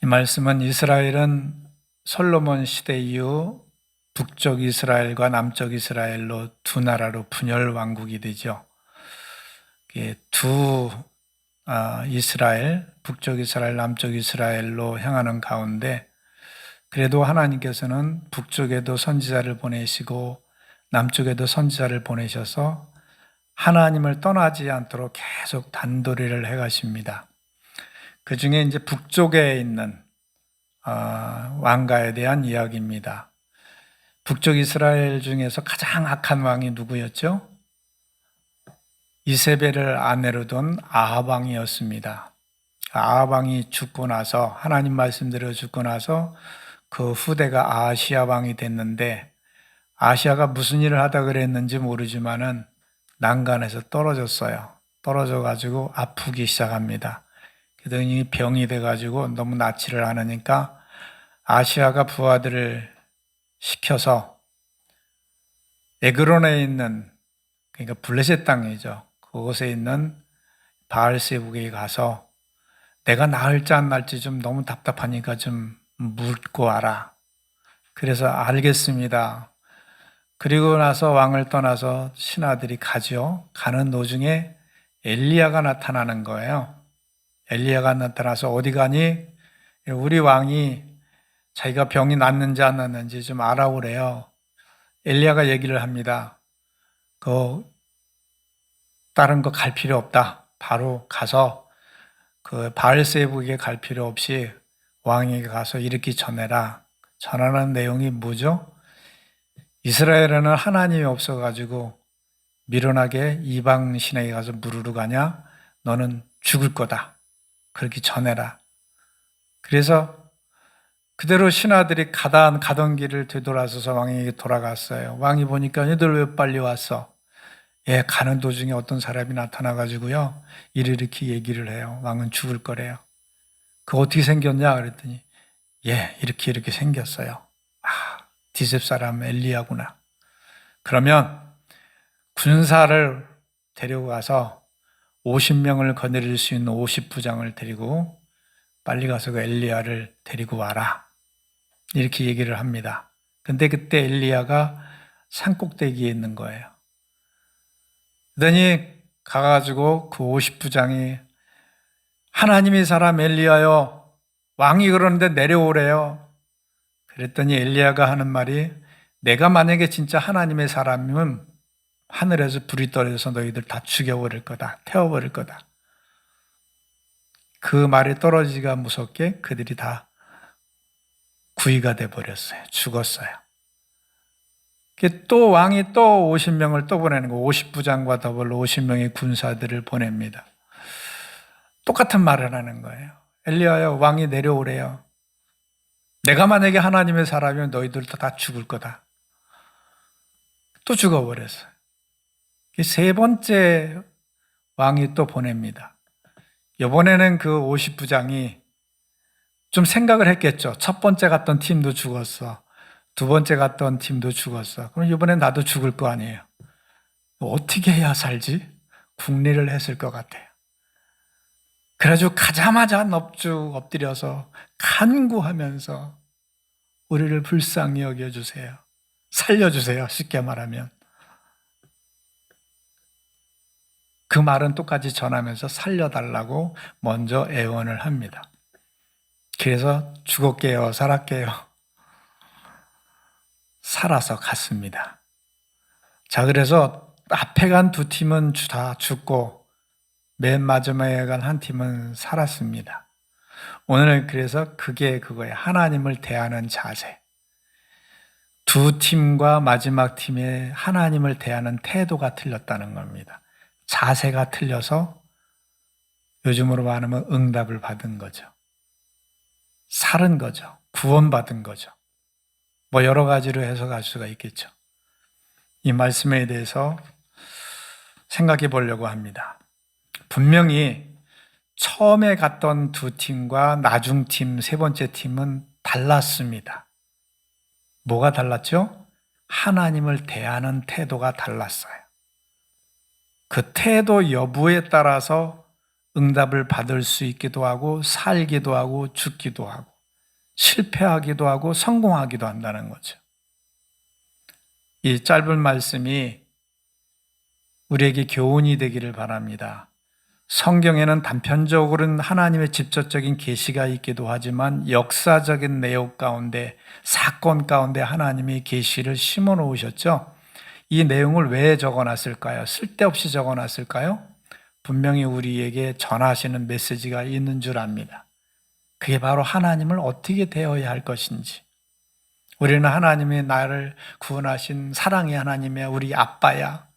말씀은 이스라엘은 솔로몬 시대 이후 북쪽 이스라엘과 남쪽 이스라엘로 두 나라로 분열 왕국이 되죠. 두 이스라엘, 북쪽 이스라엘, 남쪽 이스라엘로 향하는 가운데 그래도 하나님께서는 북쪽에도 선지자를 보내시고 남쪽에도 선지자를 보내셔서 하나님을 떠나지 않도록 계속 단도리를 해가십니다. 그 중에 이제 북쪽에 있는 왕가에 대한 이야기입니다. 북쪽 이스라엘 중에서 가장 악한 왕이 누구였죠? 이세벨을 아내로 둔 아합 왕이었습니다. 아합 왕이 죽고 나서 하나님 말씀대로 죽고 나서 그 후대가 아하시아 왕이 됐는데 아하시아가 무슨 일을 하다 그랬는지 모르지만은 난간에서 떨어졌어요. 떨어져 가지고 아프기 시작합니다. 그러더니 병이 돼 가지고 너무 낫지를 않으니까 아시아가 부하들을 시켜서 에그론에 있는, 그러니까 블레셋 땅이죠. 그곳에 있는 바알세북에 가서 내가 나을지 안 나을지 좀 너무 답답하니까 좀 묻고 와라. 그래서 알겠습니다. 그리고 나서 왕을 떠나서 신하들이 가죠. 가는 도중에 엘리야가 나타나는 거예요. 엘리야가 나타나서 어디 가니? 우리 왕이 자기가 병이 낫는지 안 낫는지 좀 알아오래요. 엘리야가 얘기를 합니다. 다른 거 갈 필요 없다. 바로 가서 그 바알세북에 갈 필요 없이 왕에게 가서 이렇게 전해라. 전하는 내용이 뭐죠? 이스라엘에는 하나님이 없어가지고 미련하게 이방 신에게 가서 무르르 가냐? 너는 죽을 거다. 그렇게 전해라. 그래서 그대로 신하들이 가던 길을 되돌아서서 왕에게 돌아갔어요. 왕이 보니까 너희들 왜 빨리 왔어? 예, 가는 도중에 어떤 사람이 나타나가지고요. 이렇게 얘기를 해요. 왕은 죽을 거래요. 그거 어떻게 생겼냐? 그랬더니 예, 이렇게 생겼어요. 디셉 사람 엘리야구나. 그러면 군사를 데리고 가서 50명을 거느릴 수 있는 50부장을 데리고 빨리 가서 그 엘리야를 데리고 와라. 이렇게 얘기를 합니다. 근데 그때 엘리야가 산꼭대기에 있는 거예요. 그러더니 가가지고 그 50부장이 하나님의 사람 엘리야요, 왕이 그러는데 내려오래요. 그랬더니 엘리야가 하는 말이 내가 만약에 진짜 하나님의 사람이면 하늘에서 불이 떨어져서 너희들 다 죽여버릴 거다. 태워버릴 거다. 그 말이 떨어지기가 무섭게 그들이 다 구이가 돼버렸어요. 죽었어요. 또 왕이 또 50명을 또 보내는 거, 50부장과 더불어 50명의 군사들을 보냅니다. 똑같은 말을 하는 거예요. 엘리야요, 왕이 내려오래요. 내가 만약에 하나님의 사람이면 너희들도 다 죽을 거다. 또 죽어버렸어요. 세 번째 왕이 또 보냅니다. 이번에는 그 50부장이 좀 생각을 했겠죠. 첫 번째 갔던 팀도 죽었어. 두 번째 갔던 팀도 죽었어. 그럼 이번엔 나도 죽을 거 아니에요. 어떻게 해야 살지? 궁리를 했을 것 같아요. 그래가지고 가자마자 넙죽 엎드려서 간구하면서 우리를 불쌍히 여겨주세요. 살려주세요. 쉽게 말하면. 그 말은 똑같이 전하면서 살려달라고 먼저 애원을 합니다. 그래서 죽었게요, 살았게요. 살아서 갔습니다. 자, 그래서 앞에 간 두 팀은 다 죽고 맨 마지막에 간 한 팀은 살았습니다. 오늘 그래서 그게 그거예요. 하나님을 대하는 자세. 두 팀과 마지막 팀의 하나님을 대하는 태도가 틀렸다는 겁니다. 자세가 틀려서 요즘으로 말하면 응답을 받은 거죠. 살은 거죠. 구원받은 거죠. 뭐 여러 가지로 해석할 수가 있겠죠. 이 말씀에 대해서 생각해 보려고 합니다. 분명히 처음에 갔던 두 팀과 나중 팀, 세 번째 팀은 달랐습니다. 뭐가 달랐죠? 하나님을 대하는 태도가 달랐어요. 그 태도 여부에 따라서 응답을 받을 수 있기도 하고 살기도 하고 죽기도 하고 실패하기도 하고 성공하기도 한다는 거죠. 이 짧은 말씀이 우리에게 교훈이 되기를 바랍니다. 성경에는 단편적으로는 하나님의 직접적인 계시가 있기도 하지만 역사적인 내용 가운데, 사건 가운데 하나님이 계시를 심어 놓으셨죠. 이 내용을 왜 적어놨을까요? 쓸데없이 적어놨을까요? 분명히 우리에게 전하시는 메시지가 있는 줄 압니다. 그게 바로 하나님을 어떻게 대해야 할 것인지. 우리는 하나님이 나를 구원하신 사랑의 하나님의 우리 아빠야.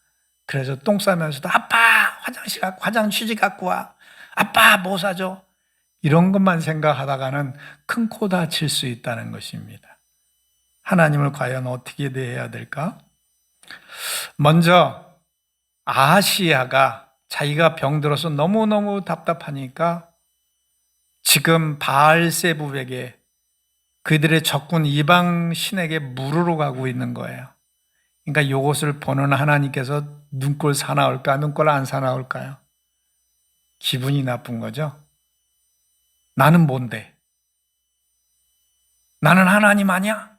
그래서 똥 싸면서도 아빠 화장 휴지 갖고 와. 아빠 뭐 사줘. 이런 것만 생각하다가는 큰 코 다칠 수 있다는 것입니다. 하나님을 과연 어떻게 대해야 될까? 먼저 아하시야가 자기가 병들어서 너무너무 답답하니까 지금 바알세불에게, 그들의 적군 이방 신에게 물으러 가고 있는 거예요. 그러니까 이것을 보는 하나님께서 눈꼴 사나울까, 눈꼴 안 사나울까요? 기분이 나쁜 거죠. 나는 뭔데? 나는 하나님 아니야?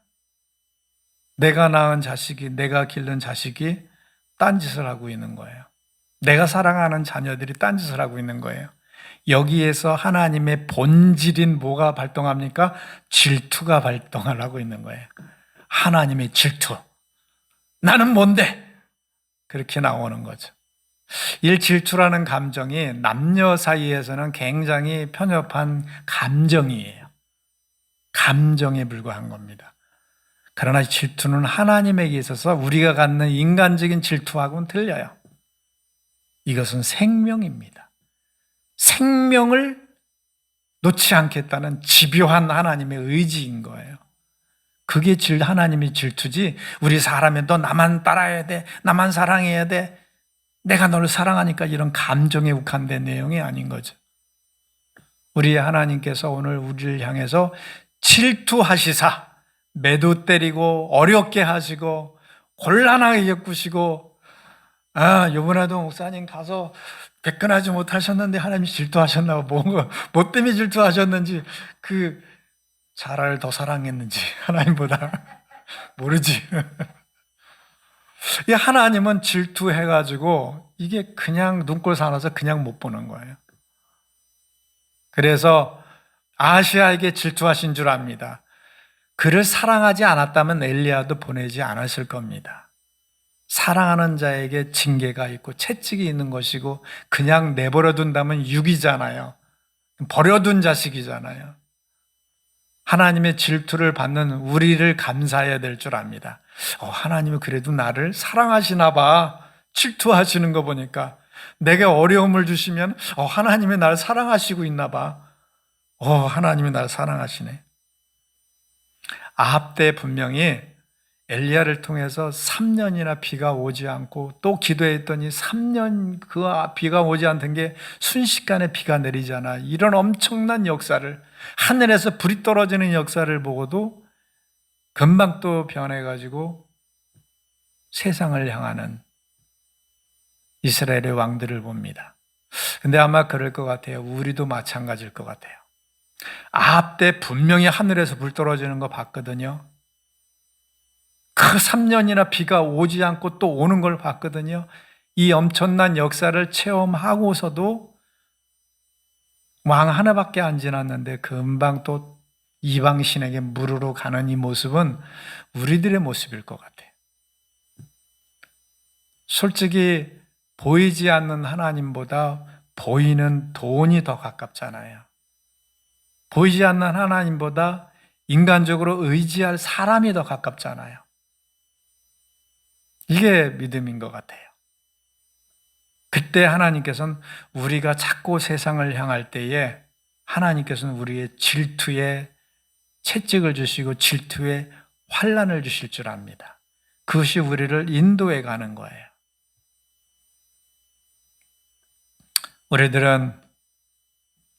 내가 낳은 자식이, 내가 기른 자식이 딴짓을 하고 있는 거예요. 내가 사랑하는 자녀들이 딴짓을 하고 있는 거예요. 여기에서 하나님의 본질인 뭐가 발동합니까? 질투가 발동을 하고 있는 거예요. 하나님의 질투. 나는 뭔데? 그렇게 나오는 거죠. 이 질투라는 감정이 남녀 사이에서는 굉장히 편협한 감정이에요. 감정에 불과한 겁니다. 그러나 질투는 하나님에게 있어서 우리가 갖는 인간적인 질투하고는 틀려요. 이것은 생명입니다. 생명을 놓지 않겠다는 집요한 하나님의 의지인 거예요. 그게 하나님의 질투지, 우리 사람이 너 나만 따라야 돼, 나만 사랑해야 돼, 내가 너를 사랑하니까, 이런 감정에 국한된 내용이 아닌 거죠. 우리 하나님께서 오늘 우리를 향해서 질투하시사 매도 때리고 어렵게 하시고 곤란하게 겪으시고, 요번에도 목사님 가서 배끈하지 못하셨는데 하나님이 질투하셨나 봐. 뭐 때문에 질투하셨는지, 자라를 더 사랑했는지 하나님보다 모르지. 이 하나님은 질투해가지고 이게 그냥 눈꼴 사나서 그냥 못 보는 거예요. 그래서 아하시야에게 질투하신 줄 압니다. 그를 사랑하지 않았다면 엘리야도 보내지 않았을 겁니다. 사랑하는 자에게 징계가 있고 채찍이 있는 것이고, 그냥 내버려 둔다면 육이잖아요. 버려둔 자식이잖아요. 하나님의 질투를 받는 우리를 감사해야 될 줄 압니다. 하나님이 그래도 나를 사랑하시나 봐. 질투하시는 거 보니까. 내게 어려움을 주시면 하나님이 나를 사랑하시고 있나 봐. 하나님이 나를 사랑하시네. 아합 때 분명히 엘리야를 통해서 3년이나 비가 오지 않고, 또 기도했더니 3년 그 비가 오지 않던 게 순식간에 비가 내리잖아. 이런 엄청난 역사를, 하늘에서 불이 떨어지는 역사를 보고도 금방 또 변해가지고 세상을 향하는 이스라엘의 왕들을 봅니다. 근데 아마 그럴 것 같아요. 우리도 마찬가지일 것 같아요. 아합 때 분명히 하늘에서 불 떨어지는 거 봤거든요. 그 3년이나 비가 오지 않고 또 오는 걸 봤거든요. 이 엄청난 역사를 체험하고서도 왕 하나밖에 안 지났는데 금방 또 이방신에게 물으러 가는 이 모습은 우리들의 모습일 것 같아요. 솔직히 보이지 않는 하나님보다 보이는 돈이 더 가깝잖아요. 보이지 않는 하나님보다 인간적으로 의지할 사람이 더 가깝잖아요. 이게 믿음인 것 같아요. 그때 하나님께서는 우리가 자꾸 세상을 향할 때에 하나님께서는 우리의 질투에 채찍을 주시고 질투에 환난을 주실 줄 압니다. 그것이 우리를 인도해 가는 거예요. 우리들은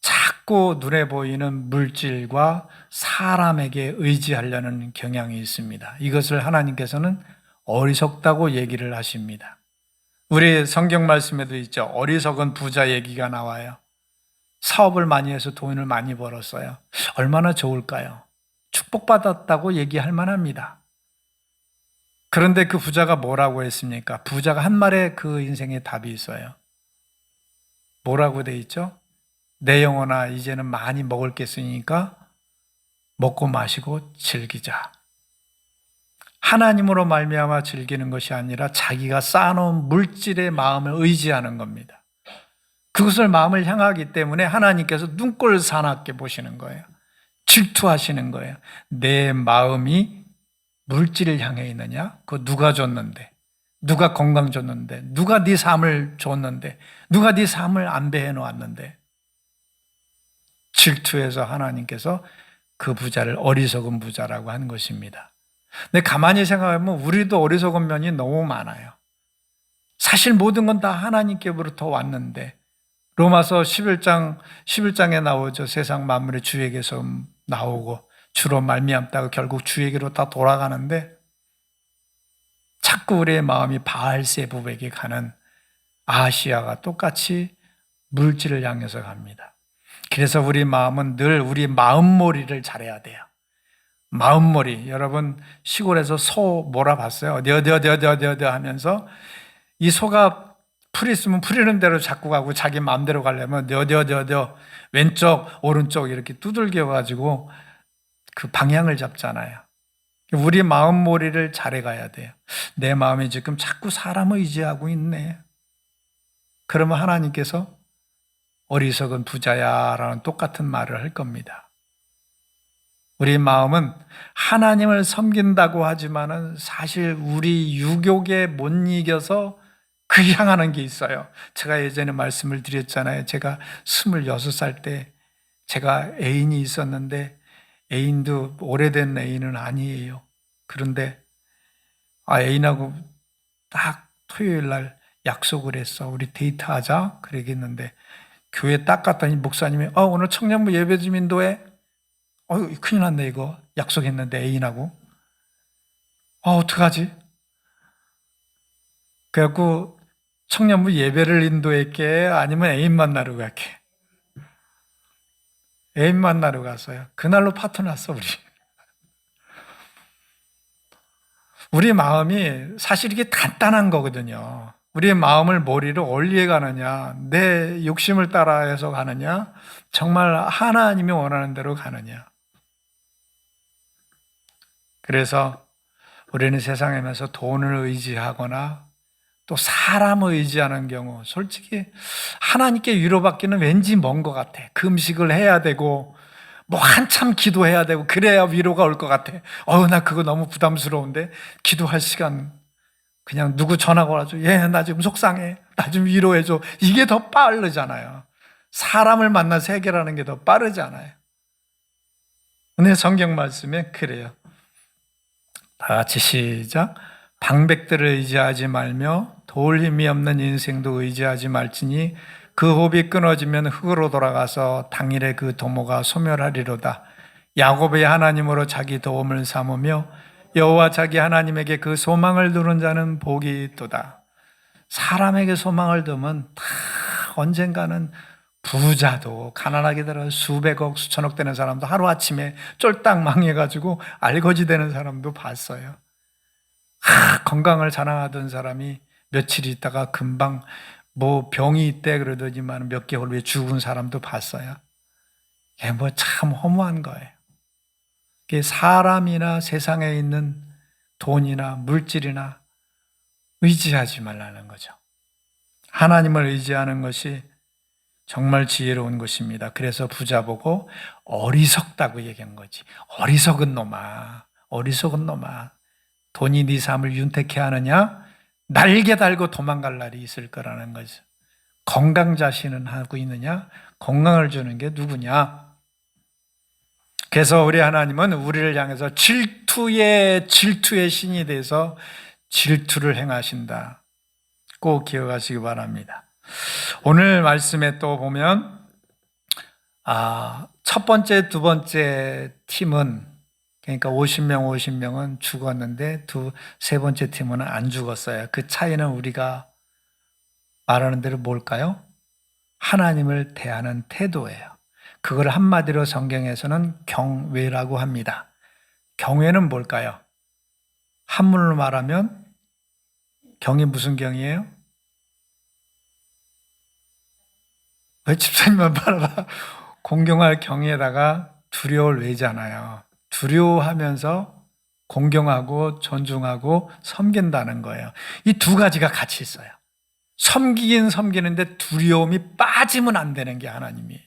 자꾸 눈에 보이는 물질과 사람에게 의지하려는 경향이 있습니다. 이것을 하나님께서는 어리석다고 얘기를 하십니다. 우리 성경 말씀에도 있죠. 어리석은 부자 얘기가 나와요. 사업을 많이 해서 돈을 많이 벌었어요. 얼마나 좋을까요? 축복받았다고 얘기할 만합니다. 그런데 그 부자가 뭐라고 했습니까? 부자가 한 말에 그 인생에 답이 있어요. 뭐라고 돼 있죠? 내 영혼아, 이제는 많이 먹을 게 있으니까 먹고 마시고 즐기자. 하나님으로 말미암아 즐기는 것이 아니라 자기가 쌓아놓은 물질의 마음을 의지하는 겁니다. 그것을 마음을 향하기 때문에 하나님께서 눈꼴 사납게 보시는 거예요. 질투하시는 거예요. 내 마음이 물질을 향해 있느냐? 그거 누가 줬는데? 누가 건강 줬는데? 누가 네 삶을 줬는데? 누가 네 삶을 안배해 놓았는데? 질투해서 하나님께서 그 부자를 어리석은 부자라고 한 것입니다. 근데 가만히 생각하면 우리도 어리석은 면이 너무 많아요. 사실 모든 건 다 하나님께로부터 왔는데 로마서 11장에 나오죠. 세상 만물의 주에게서 나오고 주로 말미암다가 결국 주에게로 다 돌아가는데 자꾸 우리의 마음이 바알세불에게 가는 아시아가 똑같이 물질을 향해서 갑니다. 그래서 우리 마음은 늘 우리 마음몰이를 잘해야 돼요. 마음몰이. 여러분 시골에서 소 몰아봤어요? 어디 하면서 이 소가 풀이 있으면 풀이는 대로 자꾸 가고 자기 마음대로 가려면 어디 왼쪽 오른쪽 이렇게 두들겨가지고 그 방향을 잡잖아요. 우리 마음몰이를 잘해가야 돼요. 내 마음이 지금 자꾸 사람을 의지하고 있네. 그러면 하나님께서 어리석은 부자야 라는 똑같은 말을 할 겁니다. 우리 마음은 하나님을 섬긴다고 하지만은 사실 우리 유욕에 못 이겨서 그 향하는 게 있어요. 제가 예전에 말씀을 드렸잖아요. 제가 26살 때 제가 애인이 있었는데 애인도 오래된 애인은 아니에요. 그런데 애인하고 딱 토요일 날 약속을 했어. 우리 데이트하자. 그러겠는데 교회 딱 갔더니 목사님이 오늘 청년부 예배 좀 인도해. 큰일 났네 이거. 약속했는데 애인하고. 어떡하지? 그래갖고 청년부 예배를 인도할게 아니면 애인 만나러 갈게. 애인 만나러 갔어요. 그날로 파토 났어 우리. 우리 마음이 사실 이게 간단한 거거든요. 우리의 마음을 머리로 어디에 가느냐, 내 욕심을 따라해서 가느냐, 정말 하나님이 원하는 대로 가느냐. 그래서 우리는 세상에서 돈을 의지하거나 또 사람을 의지하는 경우 솔직히 하나님께 위로받기는 왠지 먼 것 같아. 금식을 해야 되고 뭐 한참 기도해야 되고 그래야 위로가 올 것 같아. 나 그거 너무 부담스러운데 기도할 시간 그냥 누구 전화가 와서 나 지금 속상해. 나 좀 위로해줘. 이게 더 빠르잖아요. 사람을 만나서 해결하는 게 더 빠르잖아요. 근데 성경 말씀에 그래요. 다 같이 시작. 방백들을 의지하지 말며 도울 힘이 없는 인생도 의지하지 말지니 그 호흡이 끊어지면 흙으로 돌아가서 당일에 그 도모가 소멸하리로다. 야곱의 하나님으로 자기 도움을 삼으며 여호와 자기 하나님에게 그 소망을 두는 자는 복이 있도다. 사람에게 소망을 두면 다 언젠가는 부자도 가난하게 들어 수백억 수천억 되는 사람도 하루아침에 쫄딱 망해가지고 알거지 되는 사람도 봤어요. 건강을 자랑하던 사람이 며칠 있다가 금방 뭐 병이 있대 그러더니만 몇 개월 후에 죽은 사람도 봤어요. 이게 뭐 참 허무한 거예요. 사람이나 세상에 있는 돈이나 물질이나 의지하지 말라는 거죠. 하나님을 의지하는 것이 정말 지혜로운 것입니다. 그래서 부자 보고 어리석다고 얘기한 거지. 어리석은 놈아, 어리석은 놈아. 돈이 네 삶을 윤택해 하느냐? 날개 달고 도망갈 날이 있을 거라는 거죠. 건강 자신은 하고 있느냐? 건강을 주는 게 누구냐? 그래서 우리 하나님은 우리를 향해서 질투의 신이 돼서 질투를 행하신다. 꼭 기억하시기 바랍니다. 오늘 말씀에 또 보면 첫 번째, 두 번째 팀은 그러니까 50명은 죽었는데 세 번째 팀은 안 죽었어요. 그 차이는 우리가 말하는 대로 뭘까요? 하나님을 대하는 태도예요. 그걸 한마디로 성경에서는 경외라고 합니다. 경외는 뭘까요? 한문으로 말하면 경이 무슨 경이에요? 왜 집사님만 바라봐? 공경할 경에다가 두려울 외잖아요. 두려워하면서 공경하고 존중하고 섬긴다는 거예요. 이 두 가지가 같이 있어요. 섬기긴 섬기는데 두려움이 빠지면 안 되는 게 하나님이에요.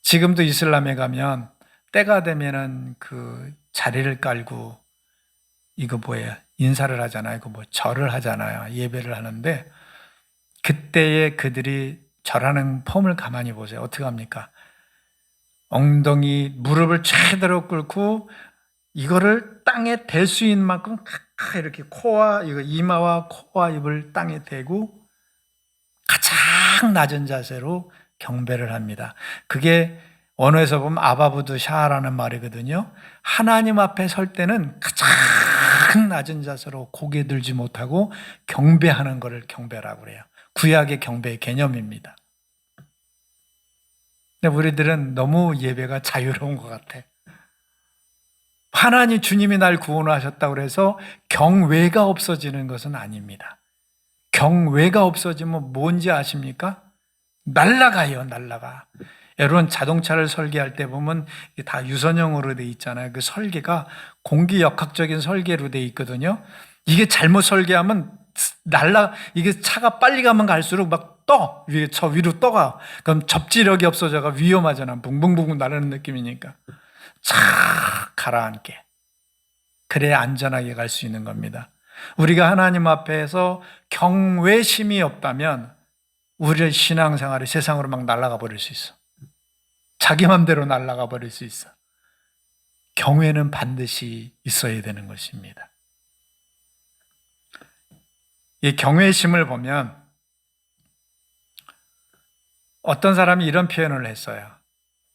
지금도 이슬람에 가면 때가 되면은 그 자리를 깔고 이거 뭐예요? 인사를 하잖아요. 그 뭐 절을 하잖아요. 예배를 하는데 그때에 그들이 절하는 폼을 가만히 보세요. 어떻게 합니까? 엉덩이, 무릎을 최대로 꿇고 이거를 땅에 댈 수 있는 만큼 이렇게 코와 이거 이마와 코와 입을 땅에 대고 가장 낮은 자세로 경배를 합니다. 그게 언어에서 보면 아바부드 샤라는 말이거든요. 하나님 앞에 설 때는 가장 낮은 자세로 고개 들지 못하고 경배하는 것을 경배라고 그래요. 구약의 경배의 개념입니다. 근데 우리들은 너무 예배가 자유로운 것 같아. 하나님 주님이 날 구원하셨다고 해서 경외가 없어지는 것은 아닙니다. 경외가 없어지면 뭔지 아십니까? 날아가요, 날아가. 여러분 자동차를 설계할 때 보면 다 유선형으로 돼 있잖아요. 그 설계가 공기역학적인 설계로 돼 있거든요. 이게 잘못 설계하면 이게 차가 빨리 가면 갈수록 막 위에 저 위로 떠가. 그럼 접지력이 없어져가 위험하잖아. 붕붕붕 나르는 느낌이니까. 착 가라앉게. 그래야 안전하게 갈 수 있는 겁니다. 우리가 하나님 앞에서 경외심이 없다면 우리의 신앙생활이 세상으로 막 날아가 버릴 수 있어. 자기 맘대로 날아가 버릴 수 있어. 경외는 반드시 있어야 되는 것입니다. 이 경외심을 보면 어떤 사람이 이런 표현을 했어요.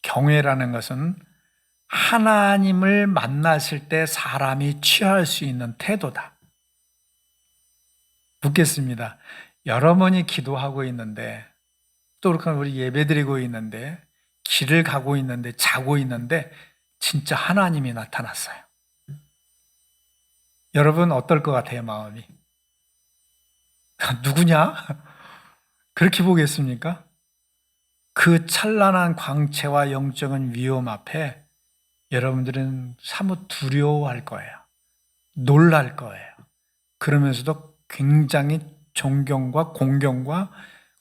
경외라는 것은 하나님을 만났을 때 사람이 취할 수 있는 태도다. 묻겠습니다. 여러분이 기도하고 있는데 또 그렇게 우리 예배드리고 있는데 길을 가고 있는데 자고 있는데 진짜 하나님이 나타났어요. 여러분 어떨 것 같아요, 마음이? 누구냐? 그렇게 보겠습니까? 그 찬란한 광채와 영적인 위험 앞에 여러분들은 사뭇 두려워할 거예요. 놀랄 거예요. 그러면서도 굉장히 존경과 공경과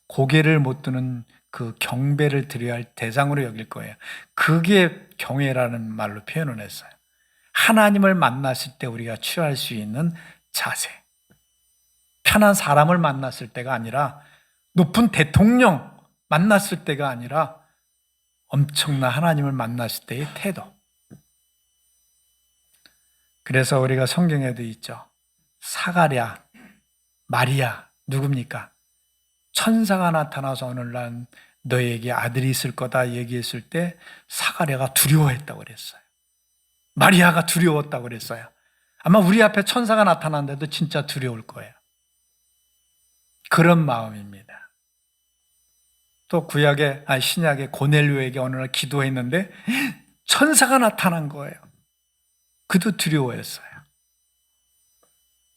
고개를 못 드는 그 경배를 드려야 할 대상으로 여길 거예요. 그게 경외라는 말로 표현을 했어요. 하나님을 만났을 때 우리가 취할 수 있는 자세. 편한 사람을 만났을 때가 아니라 높은 대통령 만났을 때가 아니라 엄청난 하나님을 만났을 때의 태도. 그래서 우리가 성경에도 있죠. 사가랴, 마리아 누굽니까? 천사가 나타나서 오늘날 너에게 아들이 있을 거다 얘기했을 때 사가랴가 두려워했다고 그랬어요. 마리아가 두려웠다고 그랬어요. 아마 우리 앞에 천사가 나타났는데도 진짜 두려울 거예요. 그런 마음입니다. 또 신약의 고넬료에게 어느 날 기도했는데 천사가 나타난 거예요. 그도 두려워했어요.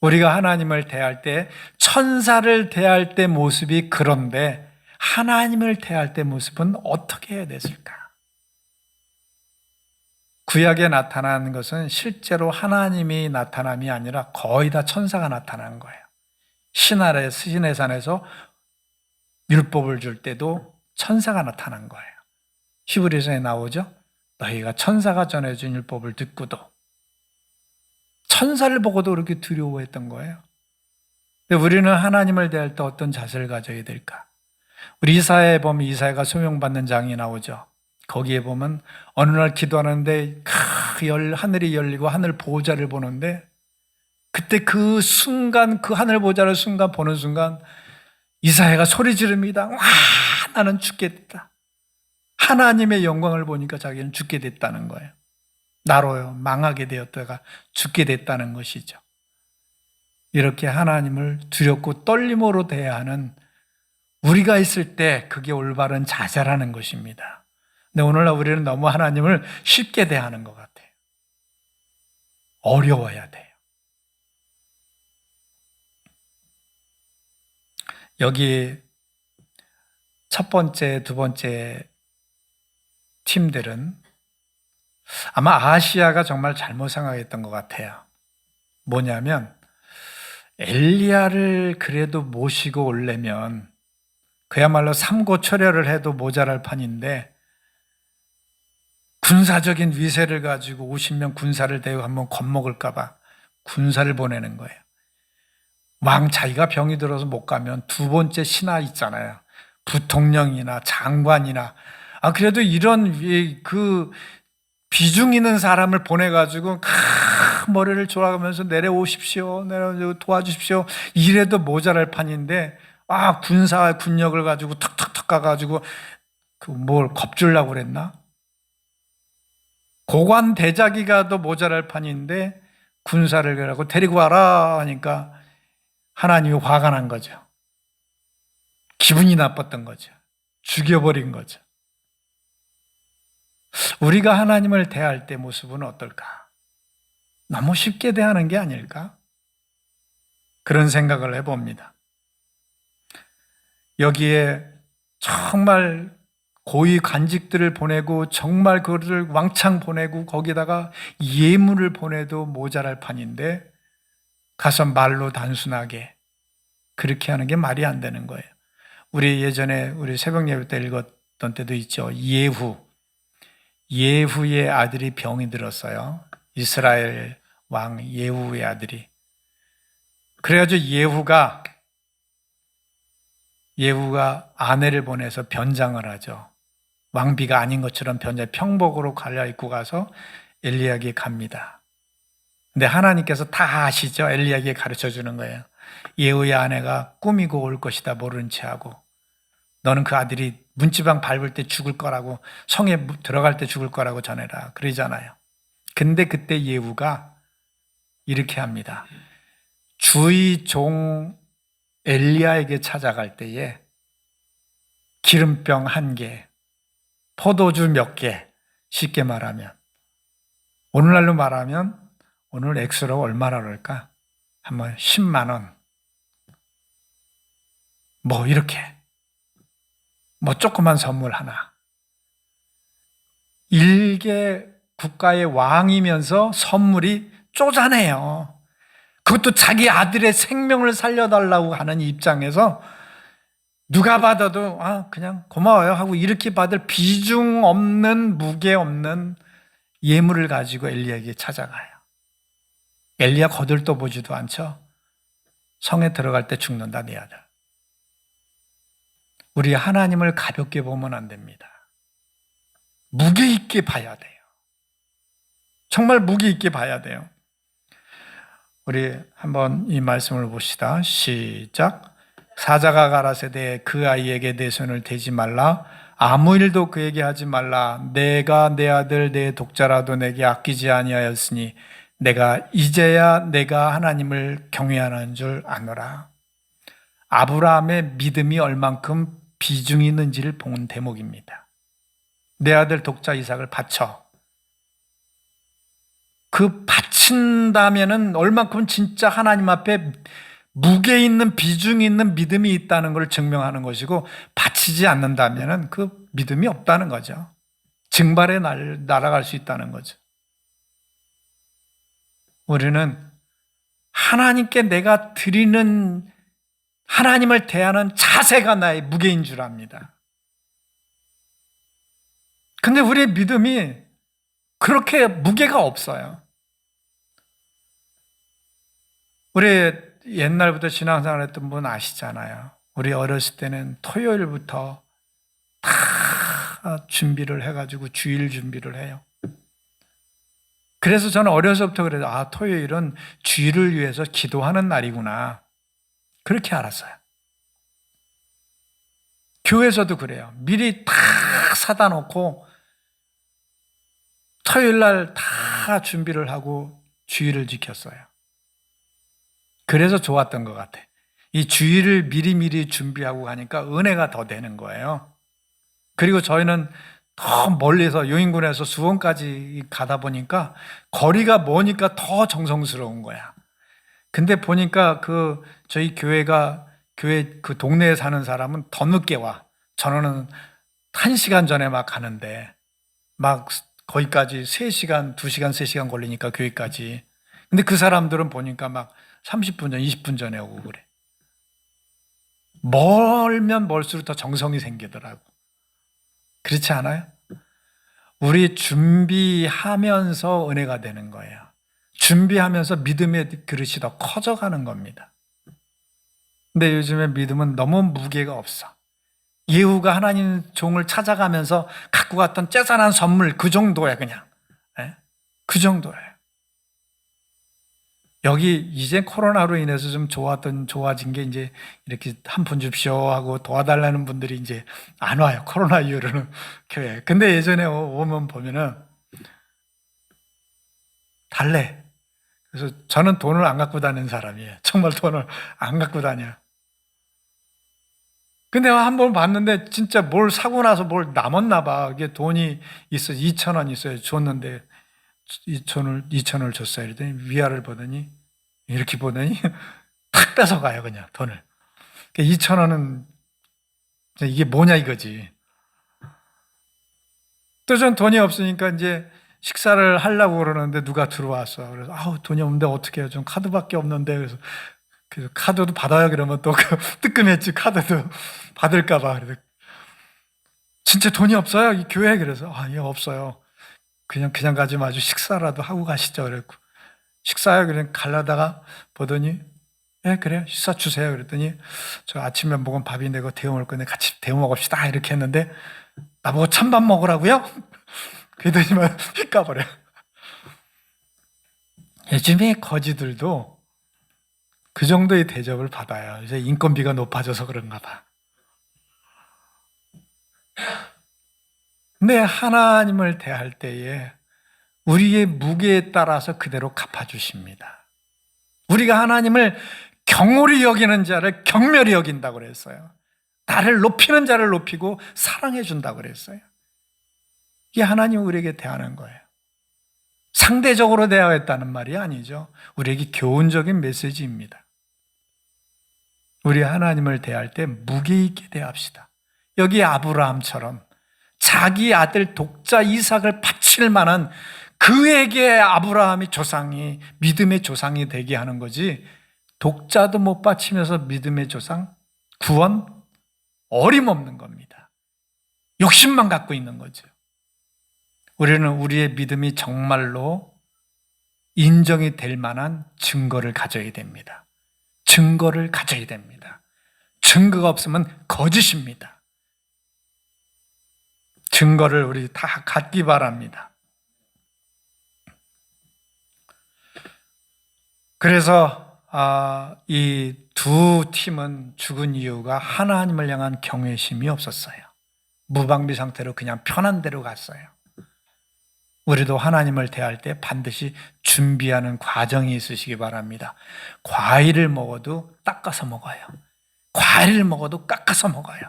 우리가 하나님을 대할 때 천사를 대할 때 모습이 그런데 하나님을 대할 때 모습은 어떻게 해야 됐을까? 구약에 나타난 것은 실제로 하나님이 나타남이 아니라 거의 다 천사가 나타난 거예요. 신의 산에서 율법을 줄 때도 천사가 나타난 거예요. 히브리서에 나오죠? 너희가 천사가 전해준 율법을 듣고도 천사를 보고도 그렇게 두려워했던 거예요. 근데 우리는 하나님을 대할 때 어떤 자세를 가져야 될까? 우리 이사야에 보면 이사야가 소명받는 장이 나오죠. 거기에 보면 어느 날 기도하는데 하늘이 열리고 하늘 보호자를 보는데 그때 그 순간 그 하늘 보호자를 보는 순간 이사야가 소리 지릅니다. 와, 나는 죽게 됐다. 하나님의 영광을 보니까 자기는 죽게 됐다는 거예요. 나로요 망하게 되었다가 죽게 됐다는 것이죠. 이렇게 하나님을 두렵고 떨림으로 대해야 하는 우리가 있을 때 그게 올바른 자세라는 것입니다. 근데 오늘날 우리는 너무 하나님을 쉽게 대하는 것 같아요. 어려워야 돼요. 여기 첫 번째, 두 번째 팀들은 아마 아시아가 정말 잘못 생각했던 것 같아요. 뭐냐면 엘리야를 그래도 모시고 오려면 그야말로 삼고초려를 해도 모자랄 판인데 군사적인 위세를 가지고 50명 군사를 대고 한번 겁먹을까 봐 군사를 보내는 거예요. 왕 자기가 병이 들어서 못 가면 두 번째 신하 있잖아요. 부통령이나 장관이나 그래도 이런 그 비중 있는 사람을 보내가지고 머리를 졸아가면서 내려오십시오, 도와주십시오 이래도 모자랄 판인데 군사 군력을 가지고 턱턱턱 가가지고 뭘 겁주려고 그랬나? 고관 대자기가 더 모자랄 판인데 군사를 가라고 데리고 와라 하니까 하나님이 화가 난 거죠. 기분이 나빴던 거죠. 죽여버린 거죠. 우리가 하나님을 대할 때 모습은 어떨까? 너무 쉽게 대하는 게 아닐까? 그런 생각을 해봅니다. 여기에 정말 고위 관직들을 보내고 정말 그들을 왕창 보내고 거기다가 예물을 보내도 모자랄 판인데 가서 말로 단순하게 그렇게 하는 게 말이 안 되는 거예요. 우리 예전에 우리 새벽 예배 때 읽었던 때도 있죠. 예후의 아들이 병이 들었어요. 이스라엘 왕 예후의 아들이. 그래가지고 예후가 아내를 보내서 변장을 하죠. 왕비가 아닌 것처럼 평복으로 갈아입고 가서 엘리야에게 갑니다. 근데 하나님께서 다 아시죠? 엘리야에게 가르쳐 주는 거예요. 예후의 아내가 꾸미고 올 것이다 모르는 채 하고 너는 그 아들이 문지방 밟을 때 죽을 거라고 성에 들어갈 때 죽을 거라고 전해라 그러잖아요. 근데 그때 예후가 이렇게 합니다. 주의 종 엘리야에게 찾아갈 때에 기름병 1개, 포도주 몇 개, 쉽게 말하면 오늘날로 말하면 오늘 액수로 얼마나 그럴까? 한번 10만 원. 뭐 이렇게 조그만 선물 하나. 일개 국가의 왕이면서 선물이 쪼잔해요. 그것도 자기 아들의 생명을 살려달라고 하는 입장에서 누가 받아도 그냥 고마워요 하고 이렇게 받을 비중 없는 무게 없는 예물을 가지고 엘리야에게 찾아가요. 엘리야 거들떠 보지도 않죠. 성에 들어갈 때 죽는다 네 아들. 우리 하나님을 가볍게 보면 안 됩니다. 무게 있게 봐야 돼요. 정말 무게 있게 봐야 돼요. 우리 한번 이 말씀을 봅시다. 시작. 사자가 가라사대 그 아이에게 내 손을 대지 말라. 아무 일도 그에게 하지 말라. 내가 내 아들 내 독자라도 내게 아끼지 아니하였으니 내가 이제야 내가 하나님을 경외하는 줄 아노라. 아브라함의 믿음이 얼만큼 비중이 있는지를 본 대목입니다. 내 아들 독자 이삭을 바쳐. 그 바친다면은 얼만큼 진짜 하나님 앞에 무게 있는 비중 있는 믿음이 있다는 걸 증명하는 것이고 바치지 않는다면은 그 믿음이 없다는 거죠. 증발에 날아갈 수 있다는 거죠. 우리는 하나님께 내가 드리는 하나님을 대하는 자세가 나의 무게인 줄 압니다. 근데 우리의 믿음이 그렇게 무게가 없어요. 우리 옛날부터 신앙생활 했던 분 아시잖아요. 우리 어렸을 때는 토요일부터 다 준비를 해가지고 주일 준비를 해요. 그래서 저는 어려서부터 그래서 토요일은 주일을 위해서 기도하는 날이구나. 그렇게 알았어요. 교회에서도 그래요. 미리 다 사다 놓고 토요일 날 다 준비를 하고 주일을 지켰어요. 그래서 좋았던 것 같아. 이 주일을 미리미리 준비하고 가니까 은혜가 더 되는 거예요. 그리고 저희는 더 멀리서 용인군에서 수원까지 가다 보니까 거리가 머니까 더 정성스러운 거야. 근데 보니까 저희 교회 그 동네에 사는 사람은 더 늦게 와. 저는 1시간 전에 막 가는데 막 거기까지 3시간, 2시간, 3시간 걸리니까 교회까지. 근데 그 사람들은 보니까 막 30분 전, 20분 전에 오고 그래. 멀면 멀수록 더 정성이 생기더라고. 그렇지 않아요? 우리 준비하면서 은혜가 되는 거예요. 준비하면서 믿음의 그릇이 더 커져가는 겁니다. 근데 요즘에 믿음은 너무 무게가 없어. 예후가 하나님 종을 찾아가면서 갖고 갔던 째산한 선물 그 정도야 그냥. 그 정도예요. 여기 이제 코로나로 인해서 좀 좋아진 게 이제 이렇게 한 푼 줍시오 하고 도와달라는 분들이 이제 안 와요. 코로나 이후로는 교회. 근데 예전에 오면 보면은 달래. 그래서 저는 돈을 안 갖고 다니는 사람이에요. 정말 돈을 안 갖고 다녀. 근데 한 번 봤는데 진짜 뭘 사고 나서 뭘 남았나 봐. 이게 돈이 있어 2,000원 있어요. 줬는데 2,000원을 줬어요. 그랬더니 위아래를 보더니 이렇게 보더니 탁 뺏어가요 그냥 돈을. 2,000원은 이게 뭐냐 이거지. 또 전 돈이 없으니까 이제 식사를 하려고 그러는데 누가 들어왔어. 그래서 아우 돈이 없는데 어떻게 해요? 좀 카드밖에 없는데 그래서 카드도 받아요 그러면 또 뜨끔했지. 카드도 받을까 봐. 그래서 진짜 돈이 없어요 이 교회에. 그래서 예 없어요. 그냥 가지 마시고 식사라도 하고 가시죠. 그랬고 식사요 그냥 가려다가 보더니 그래요 식사 주세요. 그랬더니 저 아침에 먹은 밥인데 그거 데워 먹을 건데 같이 데워 먹읍시다 이렇게 했는데 나보고 찬밥 먹으라고요? 그러더니만 휙 가버려. 요즘에 거지들도 그 정도의 대접을 받아요. 이제 인건비가 높아져서 그런가 봐. 근데 하나님을 대할 때에 우리의 무게에 따라서 그대로 갚아주십니다. 우리가 하나님을 경홀히 여기는 자를 경멸히 여긴다고 그랬어요. 나를 높이는 자를 높이고 사랑해 준다고 그랬어요. 이게 하나님 우리에게 대하는 거예요. 상대적으로 대하였다는 말이 아니죠. 우리에게 교훈적인 메시지입니다. 우리 하나님을 대할 때 무게 있게 대합시다. 여기 아브라함처럼 자기 아들 독자 이삭을 바칠 만한 그에게 아브라함이 조상이 믿음의 조상이 되게 하는 거지. 독자도 못 바치면서 믿음의 조상 구원 어림없는 겁니다. 욕심만 갖고 있는 거죠. 우리는 우리의 믿음이 정말로 인정이 될 만한 증거를 가져야 됩니다. 증거를 가져야 됩니다. 증거가 없으면 거짓입니다. 증거를 우리 다 갖기 바랍니다. 그래서 이 두 팀은 죽은 이유가 하나님을 향한 경외심이 없었어요. 무방비 상태로 그냥 편한 대로 갔어요. 우리도 하나님을 대할 때 반드시 준비하는 과정이 있으시기 바랍니다. 과일을 먹어도 닦아서 먹어요. 과일을 먹어도 깎아서 먹어요.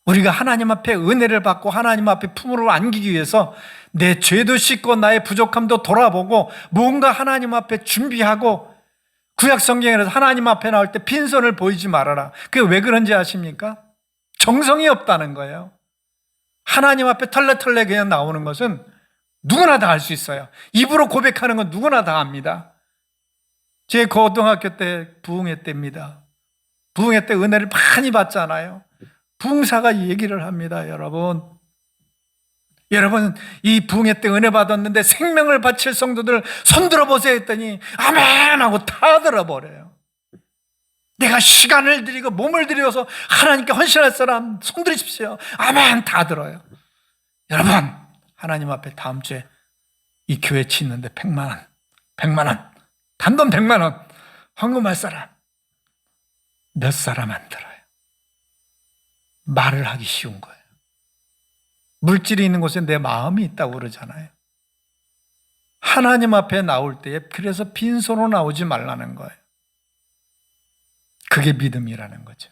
우리가 하나님 앞에 은혜를 받고 하나님 앞에 품으로 안기기 위해서 내 죄도 씻고 나의 부족함도 돌아보고 뭔가 하나님 앞에 준비하고 구약 성경에서 하나님 앞에 나올 때 빈손을 보이지 말아라. 그게 왜 그런지 아십니까? 정성이 없다는 거예요. 하나님 앞에 털레털레 그냥 나오는 것은 누구나 다 할 수 있어요. 입으로 고백하는 건 누구나 다 합니다. 제 고등학교 때 부흥회 때입니다. 부흥회 때 은혜를 많이 받잖아요. 부흥사가 얘기를 합니다. 여러분 이 부흥회 때 은혜 받았는데 생명을 바칠 성도들 손 들어보세요 했더니 아멘 하고 다 들어버려요. 내가 시간을 들이고 몸을 들여서 하나님께 헌신할 사람 손 들으십시오. 아멘 다 들어요. 여러분 하나님 앞에 다음 주에 이 교회 치는데 100만 원 단돈 100만 원 헌금할 사람 몇 사람 안 들어요. 말을 하기 쉬운 거예요. 물질이 있는 곳에 내 마음이 있다고 그러잖아요. 하나님 앞에 나올 때에 그래서 빈손으로 나오지 말라는 거예요. 그게 믿음이라는 거죠.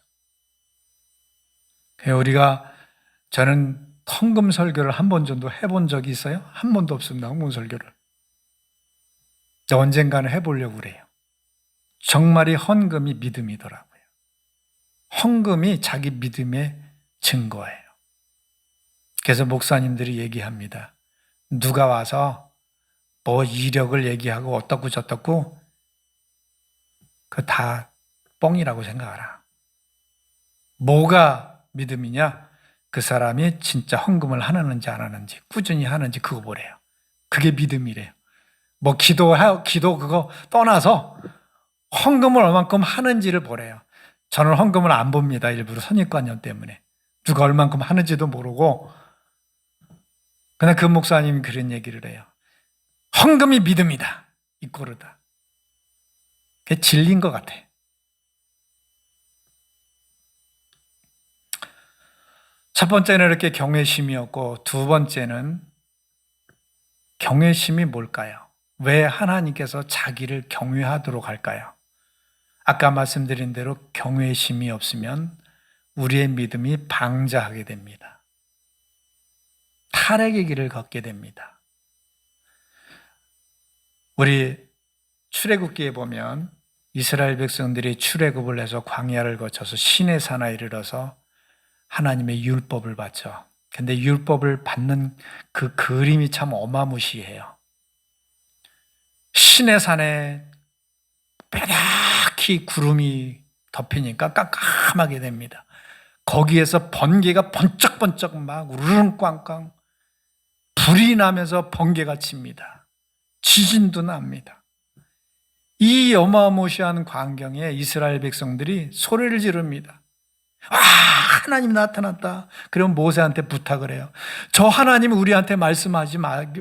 저는 헌금 설교를 한 번 정도 해본 적이 있어요? 한 번도 없습니다. 헌금 설교를. 언젠가는 해보려고 그래요. 정말이 헌금이 믿음이더라고요. 헌금이 자기 믿음의 증거예요. 그래서 목사님들이 얘기합니다. 누가 와서 뭐 이력을 얘기하고 어떻고 저떻고 그 다 뻥이라고 생각하라. 뭐가 믿음이냐? 그 사람이 진짜 헌금을 하는지 안 하는지 꾸준히 하는지 그거 보래요. 그게 믿음이래요. 뭐 기도 그거 떠나서 헌금을 얼만큼 하는지를 보래요. 저는 헌금을 안 봅니다. 일부러 선입관념 때문에. 누가 얼만큼 하는지도 모르고. 그냥 그 목사님이 그런 얘기를 해요. 헌금이 믿음이다. 이 꼴이다. 그게 진리인 것 같아. 첫 번째는 이렇게 경외심이었고, 두 번째는 경외심이 뭘까요? 왜 하나님께서 자기를 경외하도록 할까요? 아까 말씀드린 대로 경외심이 없으면 우리의 믿음이 방자하게 됩니다. 탈핵의 길을 걷게 됩니다. 우리 출애굽기에 보면 이스라엘 백성들이 출애굽을 해서 광야를 거쳐서 시내산에 이르러서 하나님의 율법을 받죠. 근데 율법을 받는 그 그림이 참 어마무시해요. 시내산에 뾰족히 구름이 덮이니까 깜깜하게 됩니다. 거기에서 번개가 번쩍번쩍 막 우르릉꽝꽝 불이 나면서 번개가 칩니다. 지진도 납니다. 이 어마무시한 광경에 이스라엘 백성들이 소리를 지릅니다. 아, 하나님이 나타났다. 그럼 모세한테 부탁을 해요. 저 하나님이 우리한테 말씀하지 말게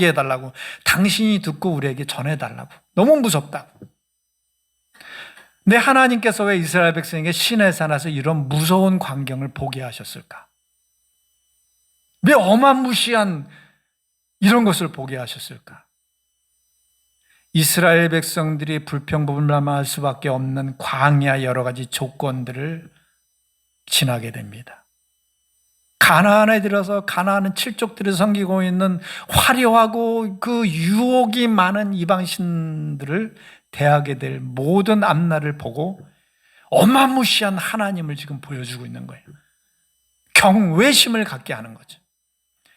해달라고. 당신이 듣고 우리에게 전해달라고. 너무 무섭다고. 근데 하나님께서 왜 이스라엘 백성에게 시내산에서 이런 무서운 광경을 보게 하셨을까? 왜 어마무시한 이런 것을 보게 하셨을까? 이스라엘 백성들이 불평불만할 수밖에 없는 광야 여러 가지 조건들을 지나게 됩니다. 가나안에 들어서 가나안은 칠족들을 섬기고 있는 화려하고 그 유혹이 많은 이방신들을 대하게 될 모든 앞날을 보고 어마무시한 하나님을 지금 보여주고 있는 거예요. 경외심을 갖게 하는 거죠.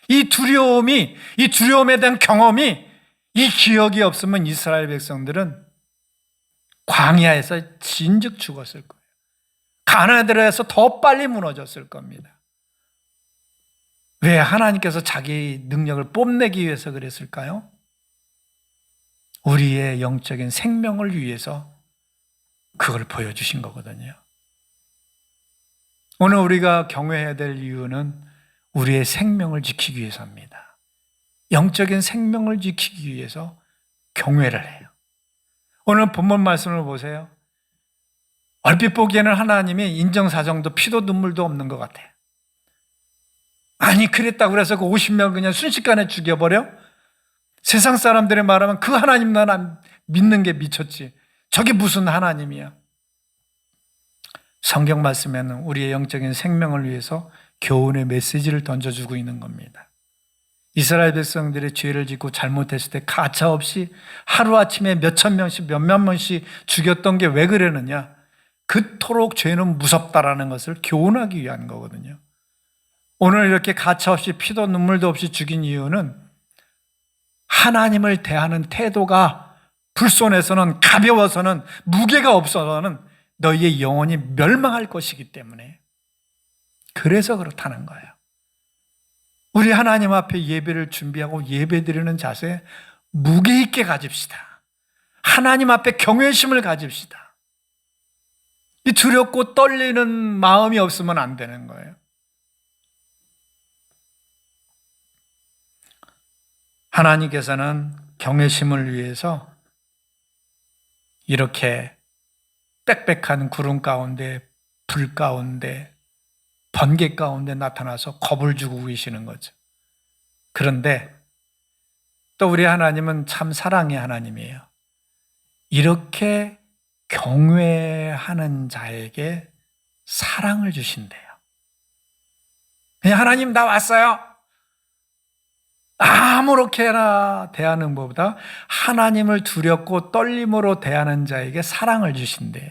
이 두려움에 대한 경험이, 이 기억이 없으면 이스라엘 백성들은 광야에서 진즉 죽었을 거예요. 가나안에 들어서 더 빨리 무너졌을 겁니다. 왜 하나님께서 자기 능력을 뽐내기 위해서 그랬을까요? 우리의 영적인 생명을 위해서 그걸 보여주신 거거든요. 오늘 우리가 경외해야 될 이유는 우리의 생명을 지키기 위해서입니다. 영적인 생명을 지키기 위해서 경외를 해요. 오늘 본문 말씀을 보세요. 얼핏 보기에는 하나님이 인정사정도 피도 눈물도 없는 것 같아요. 아니 그랬다고 해서 그 50명 그냥 순식간에 죽여버려? 세상 사람들이 말하면 그 하나님 난 믿는 게 미쳤지. 저게 무슨 하나님이야? 성경 말씀에는 우리의 영적인 생명을 위해서 교훈의 메시지를 던져주고 있는 겁니다. 이스라엘 백성들의 죄를 짓고 잘못했을 때 가차없이 하루아침에 몇천 명씩 몇몇 명씩 죽였던 게 왜 그러느냐? 그토록 죄는 무섭다라는 것을 교훈하기 위한 거거든요. 오늘 이렇게 가차없이 피도 눈물도 없이 죽인 이유는 하나님을 대하는 태도가 불손해서는, 가벼워서는, 무게가 없어서는 너희의 영혼이 멸망할 것이기 때문에, 그래서 그렇다는 거예요. 우리 하나님 앞에 예배를 준비하고 예배드리는 자세 무게 있게 가집시다. 하나님 앞에 경외심을 가집시다. 이 두렵고 떨리는 마음이 없으면 안 되는 거예요. 하나님께서는 경외심을 위해서 이렇게 빽빽한 구름 가운데, 불 가운데, 번개 가운데 나타나서 겁을 주고 계시는 거죠. 그런데 또 우리 하나님은 참 사랑의 하나님이에요. 이렇게 경외하는 자에게 사랑을 주신대요. 그냥 하나님 나 왔어요. 아무렇게나 대하는 것보다 하나님을 두렵고 떨림으로 대하는 자에게 사랑을 주신대요.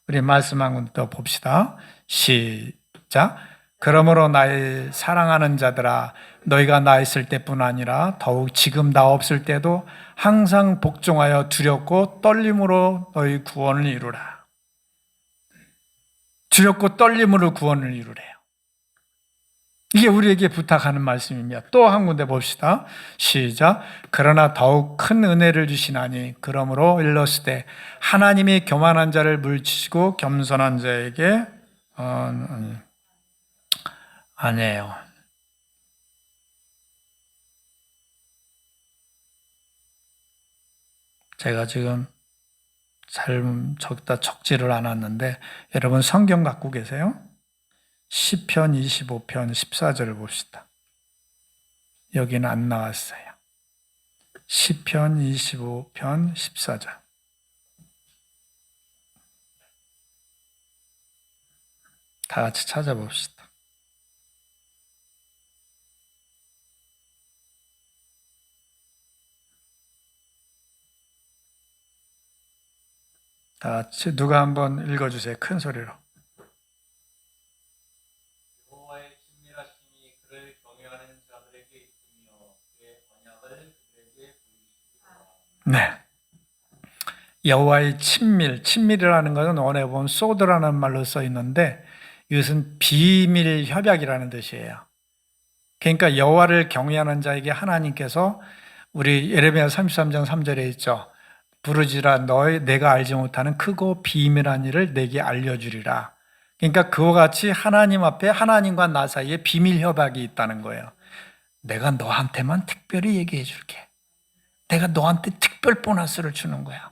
우리 말씀 한 번 더 봅시다. 시작. 그러므로 나의 사랑하는 자들아, 너희가 나 있을 때뿐 아니라 더욱 지금 나 없을 때도 항상 복종하여 두렵고 떨림으로 너희 구원을 이루라. 두렵고 떨림으로 구원을 이루래요. 이게 우리에게 부탁하는 말씀입니다. 또 한 군데 봅시다. 시작. 그러나 더욱 큰 은혜를 주시나니 그러므로 일러스되 하나님이 교만한 자를 물리치시고 겸손한 자에게 아니에요. 제가 지금 잘 적지를 않았는데 여러분 성경 갖고 계세요? 시편 25편 14절을 봅시다. 여기는 안 나왔어요. 시편 25편 14절. 다 같이 찾아봅시다. 다 같이 누가 한번 읽어주세요. 큰 소리로. 여호와의 친밀하심이 그를 경외하는 자들에게 있으며 그의 언약을 그들에게 보이시리라. 네. 여호와의 친밀이라는 것은 원에 보면 소드라는 말로 써 있는데 이것은 비밀 협약이라는 뜻이에요. 그러니까 여호와를 경외하는 자에게 하나님께서 우리 예레미야 33장 3절에 있죠. 부르지라 내가 알지 못하는 크고 비밀한 일을 내게 알려주리라. 그러니까 그와 같이 하나님 앞에 하나님과 나 사이에 비밀 협약이 있다는 거예요. 내가 너한테만 특별히 얘기해 줄게. 내가 너한테 특별 보너스를 주는 거야.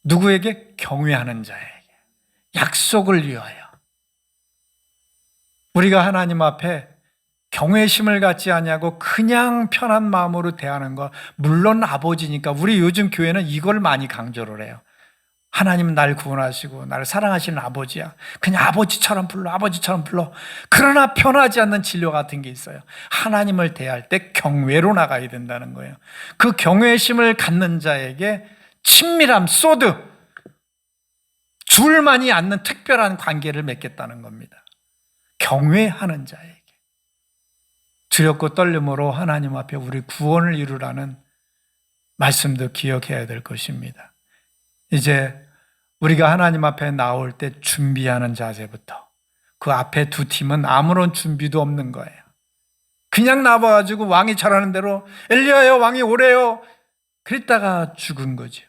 누구에게? 경외하는 자에게. 약속을 위하여. 우리가 하나님 앞에 경외심을 갖지 아니하고 그냥 편한 마음으로 대하는 것, 물론 아버지니까 우리 요즘 교회는 이걸 많이 강조를 해요. 하나님은 날 구원하시고 나를 사랑하시는 아버지야. 그냥 아버지처럼 불러. 그러나 편하지 않는 진료 같은 게 있어요. 하나님을 대할 때 경외로 나가야 된다는 거예요. 그 경외심을 갖는 자에게 친밀함, 소드, 둘만이 않는 특별한 관계를 맺겠다는 겁니다. 경외하는 자에게. 두렵고 떨림으로 하나님 앞에 우리 구원을 이루라는 말씀도 기억해야 될 것입니다. 이제 우리가 하나님 앞에 나올 때 준비하는 자세부터 그 앞에 두 팀은 아무런 준비도 없는 거예요. 그냥 나와가지고 왕이 잘하는 대로 엘리야여 왕이 오래요 그랬다가 죽은 거죠.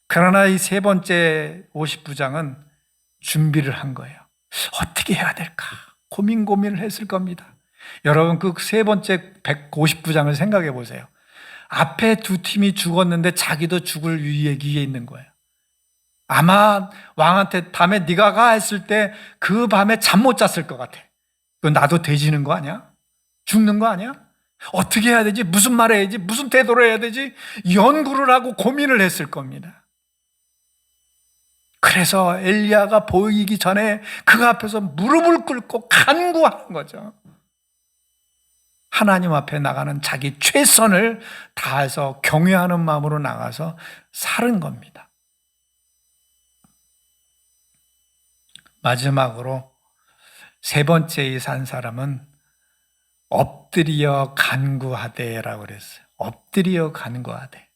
그러나 이 세 번째 50부장은 준비를 한 거예요. 어떻게 해야 될까 고민을 했을 겁니다. 여러분 그 세 번째 150부장을 생각해 보세요. 앞에 두 팀이 죽었는데 자기도 죽을 위기에 있는 거예요. 아마 왕한테 다음에 네가 가 했을 때 그 밤에 잠 못 잤을 것 같아. 그건 나도 돼지는 거 아니야? 죽는 거 아니야? 어떻게 해야 되지? 무슨 말 해야지? 무슨 태도를 해야 되지? 연구를 하고 고민을 했을 겁니다. 그래서 엘리야가 보이기 전에 그 앞에서 무릎을 꿇고 간구하는 거죠. 하나님 앞에 나가는 자기 최선을 다해서 경외하는 마음으로 나가서 살은 겁니다. 마지막으로 세 번째 이 산 사람은 엎드려 간구하되라고 그랬어요. 엎드려 간구하되.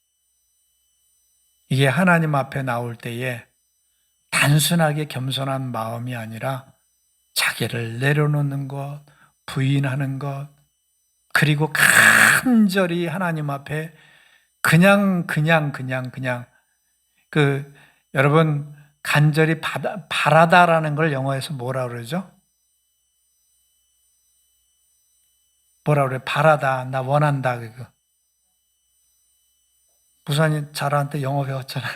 이게 하나님 앞에 나올 때에 단순하게 겸손한 마음이 아니라 자기를 내려놓는 것, 부인하는 것, 그리고 간절히 하나님 앞에 그냥 여러분 간절히 바라다라는 걸 영어에서 뭐라 그러죠? 뭐라 그래? 바라다, 나 원한다 그거. 부산이 자라한테 영어 배웠잖아.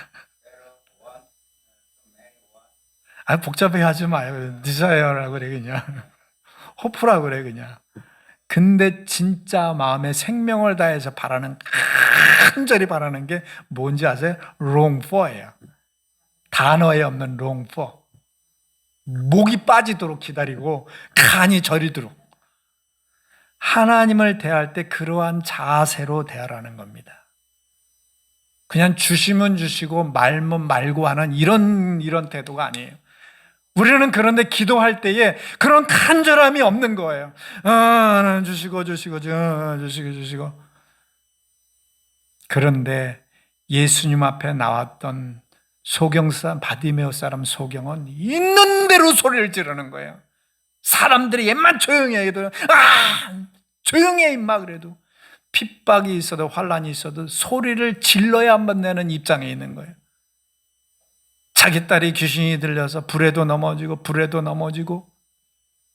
복잡해 하지 마요. 디자이어라고 그래 그냥. 호프라고 그래 그냥. 근데 진짜 마음에 생명을 다해서 바라는 간절히 바라는 게 뭔지 아세요? long for예요. 단어에 없는 long for. 목이 빠지도록 기다리고 간이 저리도록. 하나님을 대할 때 그러한 자세로 대하라는 겁니다. 그냥 주시면 주시고 말면 말고 하는 이런 태도가 아니에요. 우리는 그런데 기도할 때에 그런 간절함이 없는 거예요. 하나님 주시고. 그런데 예수님 앞에 나왔던 바디메오 사람 소경은 있는 대로 소리를 지르는 거예요. 사람들이 얘만 조용히 해도 조용히 해 임마 그래도 핍박이 있어도 환란이 있어도 소리를 질러야만 내는 입장에 있는 거예요. 자기 딸이 귀신이 들려서 불에도 넘어지고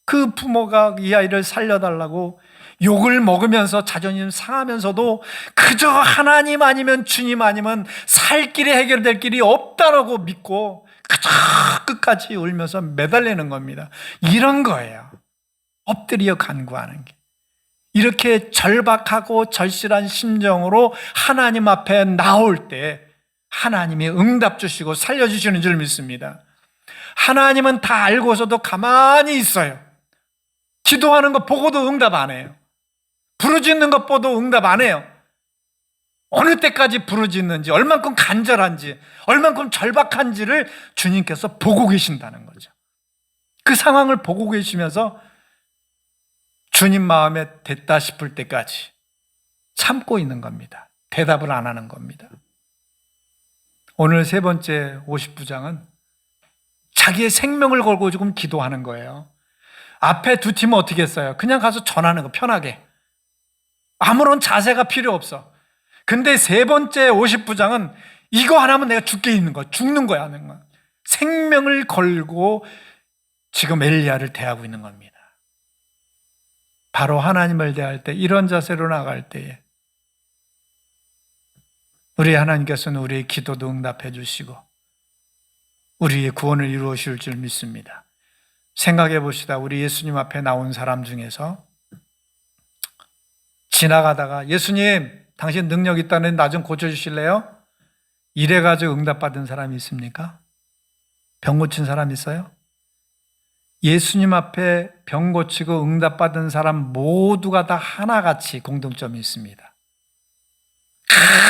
그 부모가 이 아이를 살려달라고 욕을 먹으면서 자존심 상하면서도 그저 하나님 아니면 주님 아니면 살 길이 해결될 길이 없다라고 믿고 그저 끝까지 울면서 매달리는 겁니다. 이런 거예요. 엎드려 간구하는 게. 이렇게 절박하고 절실한 심정으로 하나님 앞에 나올 때 하나님이 응답 주시고 살려주시는 줄 믿습니다. 하나님은 다 알고서도 가만히 있어요. 기도하는 것 보고도 응답 안 해요. 부르짖는 것 보고도 응답 안 해요. 어느 때까지 부르짖는지, 얼만큼 간절한지, 얼만큼 절박한지를 주님께서 보고 계신다는 거죠. 그 상황을 보고 계시면서 주님 마음에 됐다 싶을 때까지 참고 있는 겁니다. 대답을 안 하는 겁니다. 오늘 세 번째 50부장은 자기의 생명을 걸고 지금 기도하는 거예요. 앞에 두 팀은 어떻게 했어요? 그냥 가서 전하는 거 편하게. 아무런 자세가 필요 없어. 근데 세 번째 50부장은 이거 하나면 내가 죽는 거야. 생명을 걸고 지금 엘리야를 대하고 있는 겁니다. 바로 하나님을 대할 때 이런 자세로 나갈 때에 우리 하나님께서는 우리의 기도도 응답해 주시고 우리의 구원을 이루어주실 줄 믿습니다. 생각해 봅시다. 우리 예수님 앞에 나온 사람 중에서 지나가다가 예수님 당신 능력 있다는데 나 좀 고쳐주실래요? 이래가지고 응답받은 사람이 있습니까? 병 고친 사람 있어요? 예수님 앞에 병 고치고 응답받은 사람 모두가 다 하나같이 공통점이 있습니다.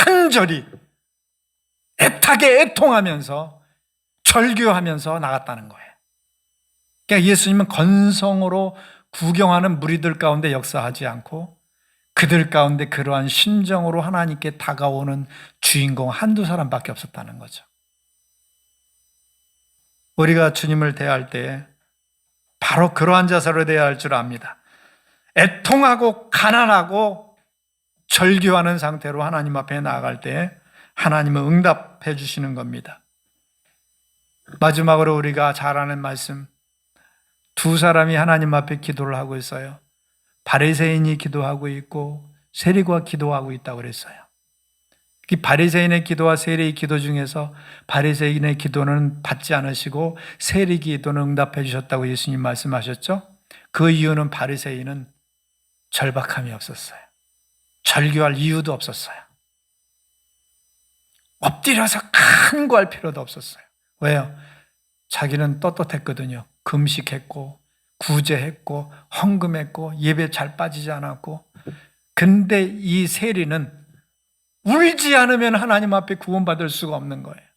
간절히 애타게 애통하면서 절규하면서 나갔다는 거예요. 그러니까 예수님은 건성으로 구경하는 무리들 가운데 역사하지 않고 그들 가운데 그러한 심정으로 하나님께 다가오는 주인공 한두 사람밖에 없었다는 거죠. 우리가 주님을 대할 때 바로 그러한 자세로 대해야 할 줄 압니다. 애통하고 가난하고 절규하는 상태로 하나님 앞에 나아갈 때 하나님은 응답해 주시는 겁니다. 마지막으로 우리가 잘 아는 말씀, 두 사람이 하나님 앞에 기도를 하고 있어요. 바리새인이 기도하고 있고 세리가 기도하고 있다고 그랬어요. 이 바리새인의 기도와 세리의 기도 중에서 바리새인의 기도는 받지 않으시고 세리 기도는 응답해 주셨다고 예수님 말씀하셨죠? 그 이유는 바리새인은 절박함이 없었어요. 절규할 이유도 없었어요. 엎드려서 간구할 필요도 없었어요. 왜요? 자기는 떳떳했거든요. 금식했고 구제했고 헌금했고 예배 잘 빠지지 않았고. 근데 이 세리는 울지 않으면 하나님 앞에 구원받을 수가 없는 거예요.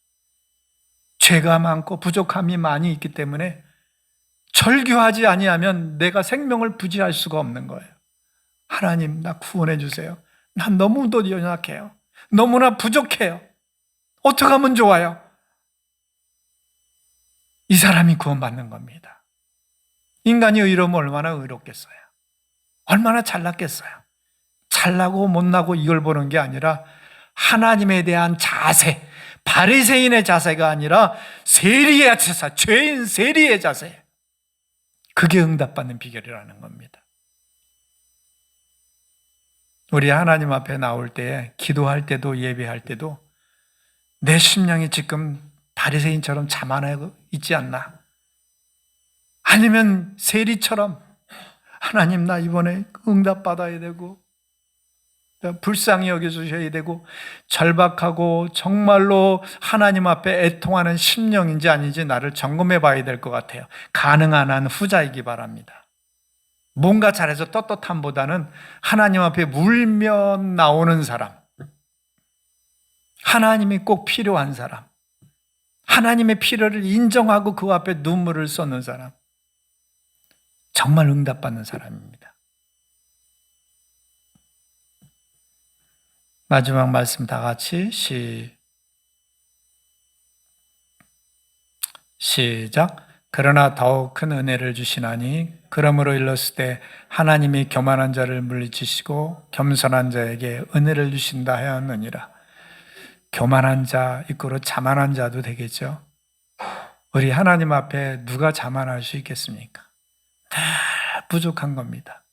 죄가 많고 부족함이 많이 있기 때문에 절규하지 아니하면 내가 생명을 부지할 수가 없는 거예요. 하나님, 나 구원해 주세요. 난 너무도 연약해요. 너무나 부족해요. 어떻게 하면 좋아요? 이 사람이 구원받는 겁니다. 인간이 의로우면 얼마나 의롭겠어요? 얼마나 잘났겠어요? 잘나고 못나고 이걸 보는 게 아니라 하나님에 대한 자세, 바리새인의 자세가 아니라 세리의 자세, 죄인 세리의 자세. 그게 응답받는 비결이라는 겁니다. 우리 하나님 앞에 나올 때, 기도할 때도 예배할 때도 내 심령이 지금 바리새인처럼 자만하고 있지 않나? 아니면 세리처럼 하나님 나 이번에 응답받아야 되고 불쌍히 여겨주셔야 되고 절박하고 정말로 하나님 앞에 애통하는 심령인지 아닌지 나를 점검해 봐야 될 것 같아요. 가능한 한 후자이기 바랍니다. 뭔가 잘해서 떳떳함보다는 하나님 앞에 울며 나오는 사람, 하나님이 꼭 필요한 사람, 하나님의 필요를 인정하고 그 앞에 눈물을 쏟는 사람, 정말 응답받는 사람입니다. 마지막 말씀 다 같이 시작. 그러나 더욱 큰 은혜를 주시나니 그러므로 일렀을 때 하나님이 교만한 자를 물리치시고 겸손한 자에게 은혜를 주신다 하였느니라. 교만한 자 이꼬로 자만한 자도 되겠죠. 우리 하나님 앞에 누가 자만할 수 있겠습니까? 다 부족한 겁니다.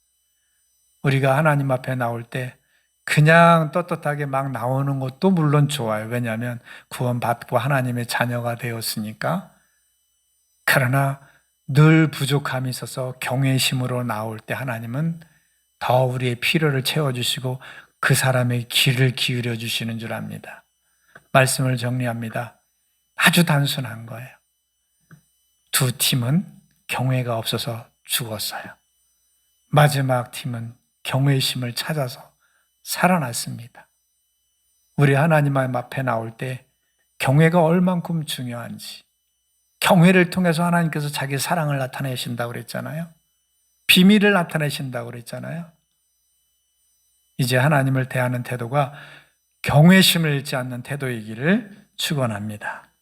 우리가 하나님 앞에 나올 때 그냥 떳떳하게 막 나오는 것도 물론 좋아요. 왜냐하면 구원받고 하나님의 자녀가 되었으니까. 그러나 늘 부족함이 있어서 경외심으로 나올 때 하나님은 더 우리의 필요를 채워주시고 그 사람의 귀를 기울여 주시는 줄 압니다. 말씀을 정리합니다. 아주 단순한 거예요. 두 팀은 경외가 없어서 죽었어요. 마지막 팀은 경외심을 찾아서 살아났습니다. 우리 하나님 앞에 나올 때 경외가 얼만큼 중요한지, 경외를 통해서 하나님께서 자기 사랑을 나타내신다고 그랬잖아요. 비밀을 나타내신다고 그랬잖아요. 이제 하나님을 대하는 태도가 경외심을 잃지 않는 태도이기를 축원합니다.